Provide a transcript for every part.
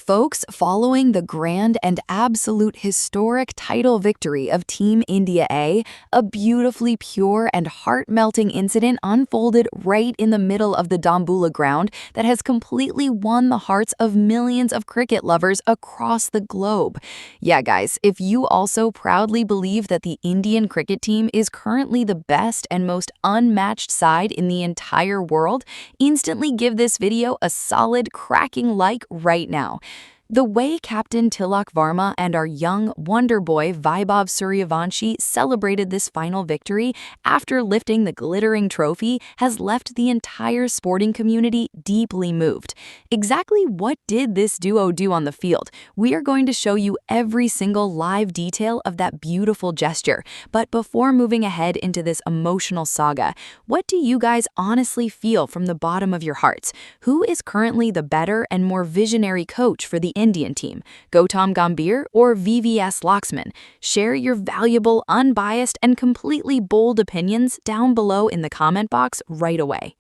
Folks, following the grand and absolute historic title victory of Team India a beautifully pure and heart-melting incident unfolded right in the middle of the Dambulla ground that has completely won the hearts of millions of cricket lovers across the globe. Yeah, guys, if you also proudly believe that the Indian cricket team is currently the best and most unmatched side in the entire world, instantly give this video a solid, cracking like right now. The way Captain Tilak Varma and our young wonder boy Vaibhav Suryavanshi celebrated this final victory after lifting the glittering trophy has left the entire sporting community deeply moved. Exactly what did this duo do on the field? We are going to show you every single live detail of that beautiful gesture. But before moving ahead into this emotional saga, what do you guys honestly feel from the bottom of your hearts? Who is currently the better and more visionary coach for the Indian team, Gautam Gambhir or VVS Laxman? Share your valuable, unbiased, and completely bold opinions down below in the comment box right away.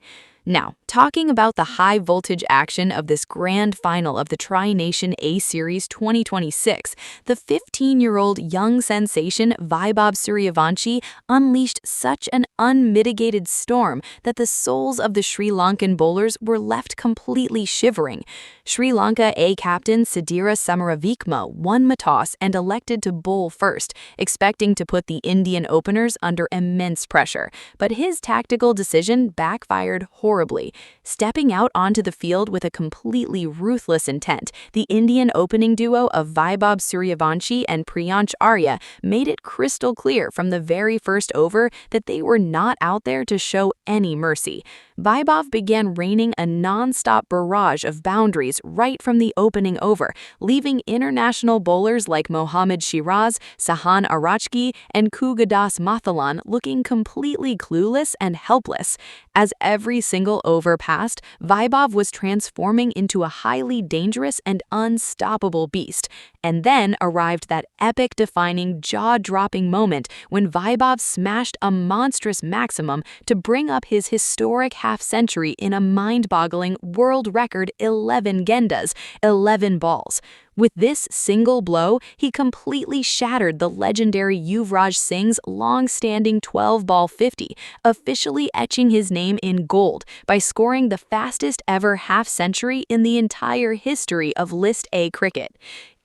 Now, talking about the high-voltage action of this grand final of the Tri-Nation A-Series 2026, the 15-year-old young sensation Vaibhav Suryavanshi unleashed such an unmitigated storm that the souls of the Sri Lankan bowlers were left completely shivering. Sri Lanka A captain Sidira Samaravikma won the toss and elected to bowl first, expecting to put the Indian openers under immense pressure. But his tactical decision backfired horribly. Stepping out onto the field with a completely ruthless intent, the Indian opening duo of Vaibhav Suryavanshi and Priyansh Arya made it crystal clear from the very first over that they were not out there to show any mercy. Vaibhav began raining a non-stop barrage of boundaries right from the opening over, leaving international bowlers like Mohammad Shiraz, Sahan Arachki, and Kugadas Mathalan looking completely clueless and helpless. As every single over passed, Vaibhav was transforming into a highly dangerous and unstoppable beast. And then arrived that epic-defining, jaw-dropping moment when Vaibhav smashed a monstrous maximum to bring up his historic half-century in a mind-boggling world record 11 gendas, 11 balls. With this single blow, he completely shattered the legendary Yuvraj Singh's long-standing 12-ball 50, officially etching his name in gold by scoring the fastest ever half-century in the entire history of List A cricket.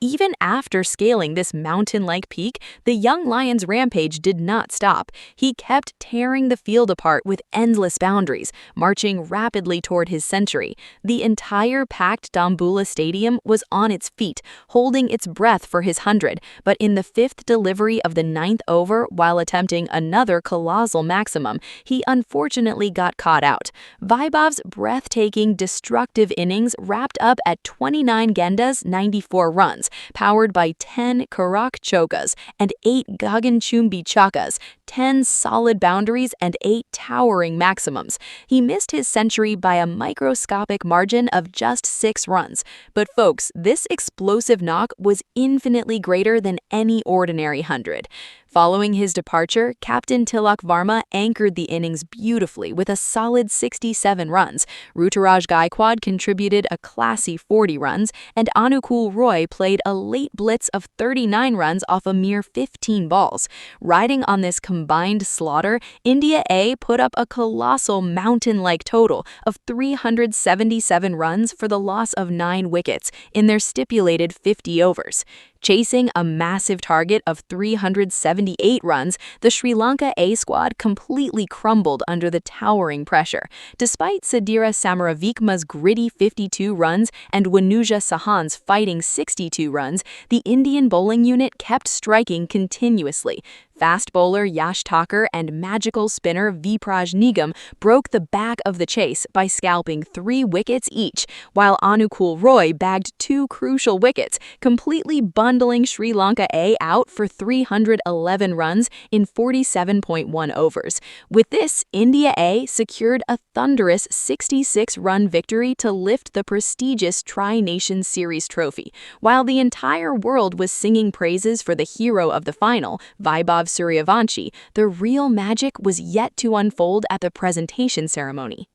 Even after scaling this mountain-like peak, the young lion's rampage did not stop. He kept tearing the field apart with endless boundaries, marching rapidly toward his century. The entire packed Dambulla Stadium was on its feet, holding its breath for his 100, but in the fifth delivery of the 9th over, while attempting another colossal maximum, he unfortunately got caught out. Vaibhav's breathtaking, destructive innings wrapped up at 29 gendas, 94 runs, powered by 10 Karak Chokas and 8 Gaganchumbi Chakas, 10 solid boundaries, and 8 towering maximums. He missed his century by a microscopic margin of just 6 runs. But folks, this explosive knock was infinitely greater than any ordinary 100. Following his departure, Captain Tilak Varma anchored the innings beautifully with a solid 67 runs. Ruturaj Gaikwad contributed a classy 40 runs, and Anukul Roy played a late blitz of 39 runs off a mere 15 balls. Riding on this combined slaughter, India A put up a colossal mountain-like total of 377 runs for the loss of 9 wickets in their stipulated 50 overs. Chasing a massive target of 378 runs, the Sri Lanka A squad completely crumbled under the towering pressure. Despite Sidira Samaravikma's gritty 52 runs and Wanuja Sahan's fighting 62 runs, the Indian bowling unit kept striking continuously. Fast bowler Yash Thakur and magical spinner Vipraj Nigam broke the back of the chase by scalping 3 wickets each, while Anukul Roy bagged 2 crucial wickets, completely bundling Sri Lanka A out for 311 runs in 47.1 overs. With this, India A secured a thunderous 66-run victory to lift the prestigious Tri-Nation Series trophy. While the entire world was singing praises for the hero of the final, Vaibhav Suryavanshi, the real magic was yet to unfold at the presentation ceremony.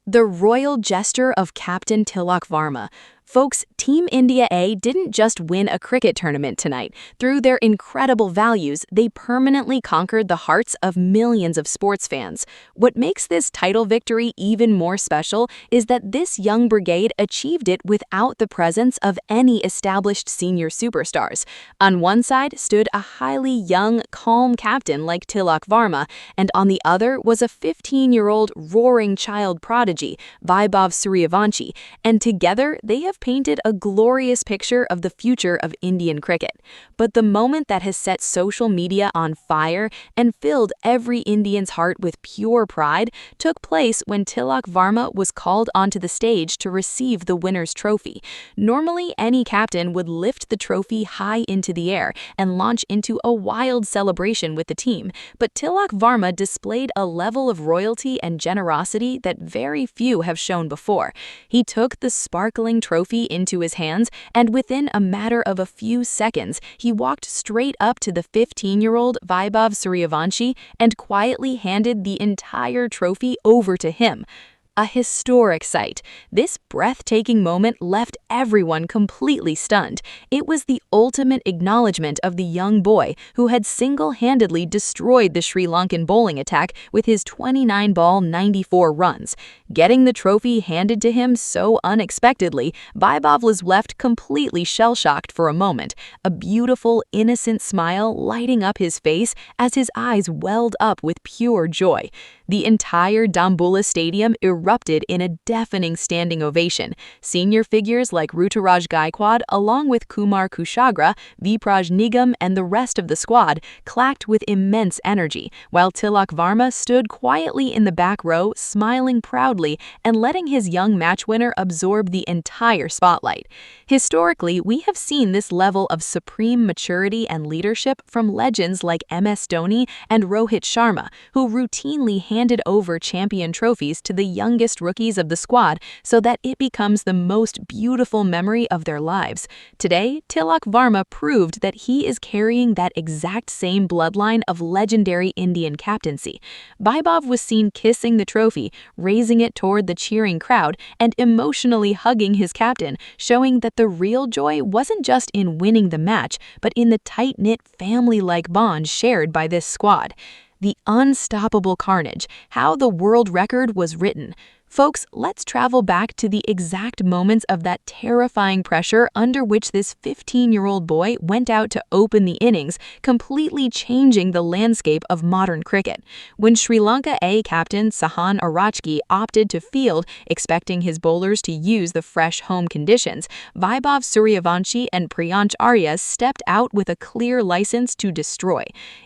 The royal gesture of Captain Tilak Varma. Folks, Team India A didn't just win a cricket tournament tonight. Through their incredible values, they permanently conquered the hearts of millions of sports fans. What makes this title victory even more special is that this young brigade achieved it without the presence of any established senior superstars. On one side stood a highly young, calm captain like Tilak Varma, and on the other was a 15-year-old roaring child prodigy, Vaibhav Suryavanshi, and together they have painted a glorious picture of the future of Indian cricket. But the moment that has set social media on fire and filled every Indian's heart with pure pride took place when Tilak Varma was called onto the stage to receive the winner's trophy. Normally, any captain would lift the trophy high into the air and launch into a wild celebration with the team, but Tilak Varma displayed a level of royalty and generosity that very few have shown before. He took the sparkling trophy into his hands, and within a matter of a few seconds, he walked straight up to the 15-year-old Vaibhav Suryavanshi and quietly handed the entire trophy over to him. A historic sight. This breathtaking moment left everyone completely stunned. It was the ultimate acknowledgement of the young boy who had single-handedly destroyed the Sri Lankan bowling attack with his 29-ball 94 runs. Getting the trophy handed to him so unexpectedly, Vaibhav was left completely shell-shocked for a moment, a beautiful, innocent smile lighting up his face as his eyes welled up with pure joy. The entire Dambulla Stadium erupted in a deafening standing ovation. Senior figures like Ruturaj Gaikwad, along with Kumar Kushagra, Vipraj Nigam, and the rest of the squad, clacked with immense energy, while Tilak Varma stood quietly in the back row, smiling proudly and letting his young match winner absorb the entire spotlight. Historically, we have seen this level of supreme maturity and leadership from legends like MS Dhoni and Rohit Sharma, who routinely handed over champion trophies to the youngest rookies of the squad so that it becomes the most beautiful memory of their lives. Today, Tilak Varma proved that he is carrying that exact same bloodline of legendary Indian captaincy. Vaibhav was seen kissing the trophy, raising it toward the cheering crowd, and emotionally hugging his captain, showing that the real joy wasn't just in winning the match, but in the tight-knit family-like bond shared by this squad. The unstoppable carnage, how the world record was written. Folks, let's travel back to the exact moments of that terrifying pressure under which this 15-year-old boy went out to open the innings, completely changing the landscape of modern cricket. When Sri Lanka A captain Sahan Arachki opted to field, expecting his bowlers to use the fresh home conditions, Vaibhav Suryavanshi and Priyansh Arya stepped out with a clear license to destroy.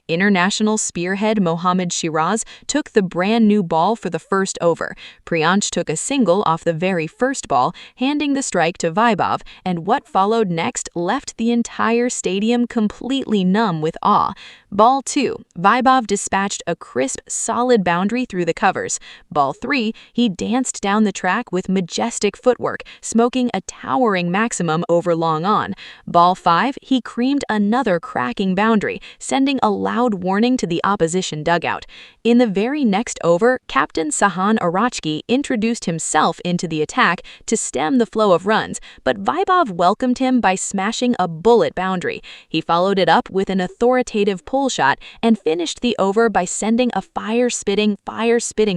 International spearhead Mohammad Shiraz took the brand new ball for the first over. Priyansh took a single off the very first ball, handing the strike to Vaibhav, and what followed next left the entire stadium completely numb with awe. Ball 2, Vaibhav dispatched a crisp, solid boundary through the covers. Ball 3, he danced down the track with majestic footwork, smoking a towering maximum over long on. Ball 5, he creamed another cracking boundary, sending a loud warning to the opposition dugout. In the very next over, Captain Sahan Arachki introduced himself into the attack to stem the flow of runs, but Vaibhav welcomed him by smashing a bullet boundary. He followed it up with an authoritative pull shot and finished the over by sending a fire-spitting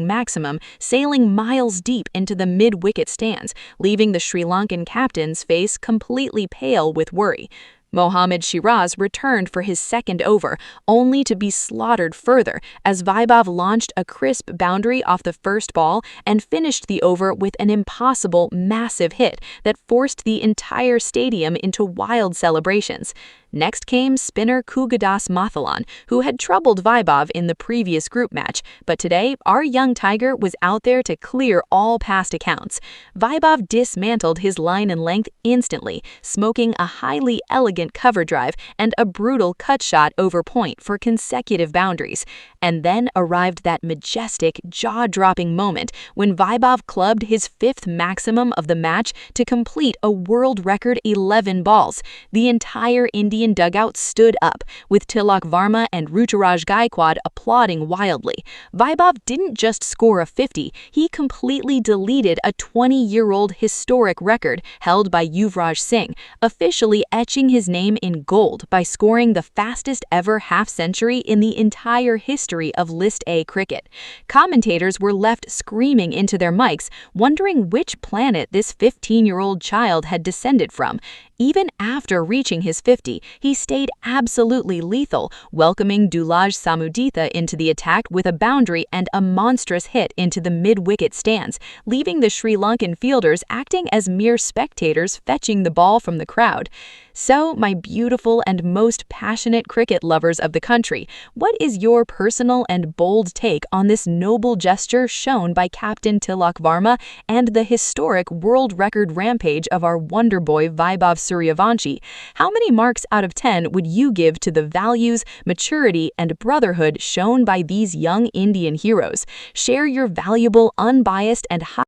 maximum, sailing miles deep into the mid-wicket stands, leaving the Sri Lankan captain's face completely pale with worry. Mohammad Shiraz returned for his second over, only to be slaughtered further as Vaibhav launched a crisp boundary off the first ball and finished the over with an impossible, massive hit that forced the entire stadium into wild celebrations. Next came spinner Kugadas Mathalan, who had troubled Vaibhav in the previous group match, but today our young tiger was out there to clear all past accounts. Vaibhav dismantled his line and length instantly, smoking a highly elegant elegant cover drive and a brutal cut shot over point for consecutive boundaries. And then arrived that majestic, jaw-dropping moment when Vaibhav clubbed his fifth maximum of the match to complete a world record 11 balls. The entire Indian dugout stood up, with Tilak Varma and Ruturaj Gaikwad applauding wildly. Vaibhav didn't just score a 50, he completely deleted a 20-year-old historic record held by Yuvraj Singh, officially etching his name in gold by scoring the fastest ever half-century in the entire history of List A cricket. Commentators were left screaming into their mics, wondering which planet this 15-year-old child had descended from. Even after reaching his 50, he stayed absolutely lethal, welcoming Dulaj Samuditha into the attack with a boundary and a monstrous hit into the mid-wicket stands, leaving the Sri Lankan fielders acting as mere spectators fetching the ball from the crowd. So, my beautiful and most passionate cricket lovers of the country, what is your personal and bold take on this noble gesture shown by Captain Tilak Varma and the historic world record rampage of our wonder boy Vaibhav Suryavanshi? How many marks out of 10 would you give to the values, maturity, and brotherhood shown by these young Indian heroes? Share your valuable, unbiased, and high